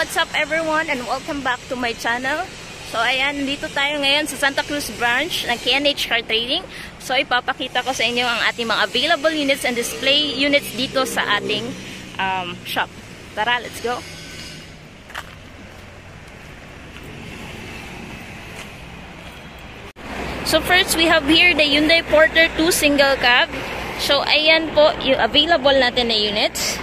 what's up everyone and welcome back to my channel. So ayan, dito tayo ngayon sa Santa Cruz branch ng KNH Car Trading. So ipapakita ko sa inyo ang ating mga available units and display units dito sa ating shop. Tara, let's go! So first we have here the Hyundai Porter 2 single cab. So ayan po yung available natin na units.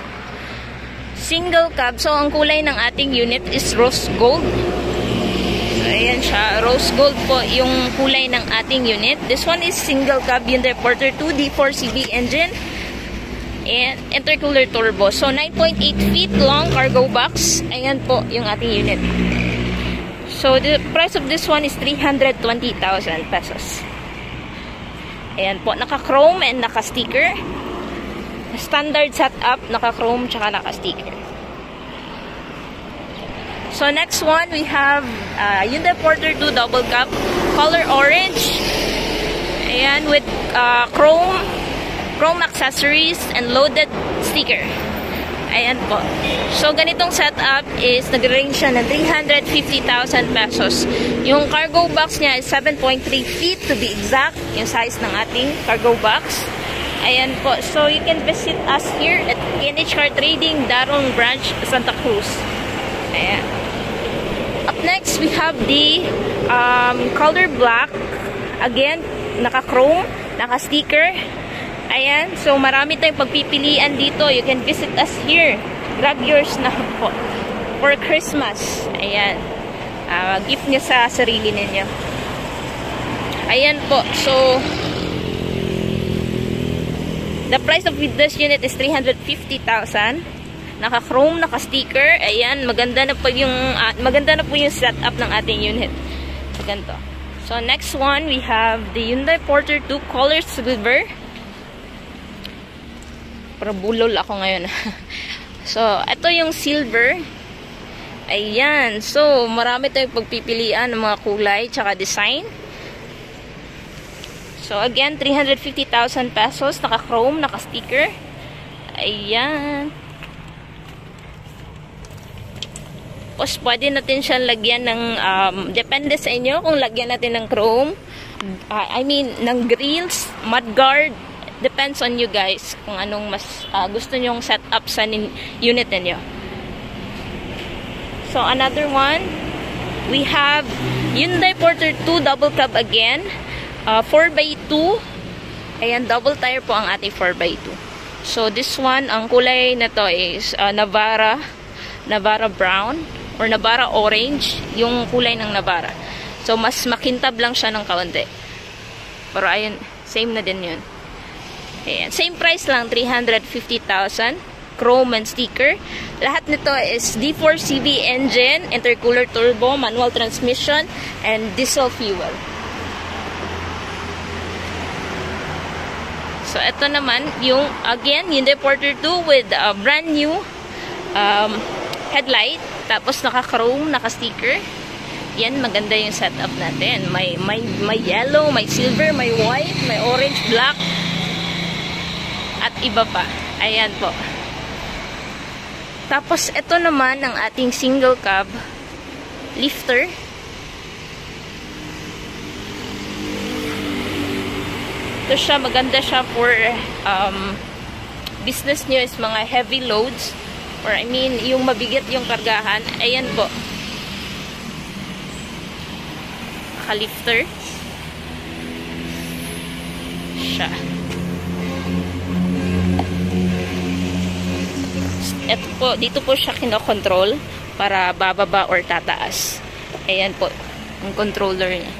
Single cab. So ang kulay ng ating unit is rose gold. So ayan siya, rose gold po yung kulay ng ating unit. This one is single cab Hyundai Porter 2 D4CB engine and intercooler turbo. So 9.8 feet long cargo box. Ayan po yung ating unit. So the price of this one is 320,000 pesos. Ayan po, naka-chrome and naka-sticker. Standard setup, naka-chrome tsaka naka-sticker. So next one, we have Hyundai Porter 2 double cab, color orange. Ayan, with chrome accessories and loaded sticker. Ayan po. So ganitong setup is nag-range siya ng 350,000 pesos. Yung cargo box niya is 7.3 feet to be exact, yung size ng ating cargo box. Ayan po. So you can visit us here at KNH Car Trading, Darong Branch, Santa Cruz. Ayan. Up next, we have the color black. Again, naka-chrome, naka-sticker. Ayan. So marami tayong pagpipilian dito. You can visit us here. Grab yours na po for Christmas. Ayan. Gift nyo sa sarili ninyo. Ayan po. So the price of this unit is 350,000. Naka-chrome, naka-sticker. Ayan, maganda na po yung setup ng ating unit. So ganito. So next one, we have the Hyundai Porter 2 color silver. Para bulol ako ngayon. So ito yung silver. Ayan. So marami tayong pagpipilian ng mga kulay tsaka design. So again, 350,000 pesos, naka-chrome, naka-sticker. Ayan. Tapos pwede natin siyang lagyan ng depende sa inyo kung lagyan natin ng chrome, ng grills, mudguard. Depends on you guys kung anong mas gusto nyong setup sa unit niyo. So another one, we have Hyundai Porter 2 double cab again. 4x2. Ayan, double tire po ang ating 4x2. So, this one, ang kulay na to is Navara brown or Navara orange, yung kulay ng Navara. So, mas makintab lang siya ng kaunti. Pero, ayun, same na din yun. Ayan, same price lang, 350,000. Chrome and sticker. Lahat nito is D4CB engine, intercooler turbo, manual transmission, and diesel fuel. So, ito naman, yung, again, Hyundai Porter 2 with a brand new headlight. Tapos, naka-chrome, naka-sticker. Yan, maganda yung setup natin. May yellow, may silver, may white, may orange, black. At iba pa. Ayan po. Tapos, ito naman, ang ating single cab lifter. Ito siya, maganda siya for business nyo is mga heavy loads or yung mabigat yung kargahan. Ayan po. Naka-lifter siya. Ito po, dito po siya kinokontrol para bababa or tataas. Ayan po, yung controller niya.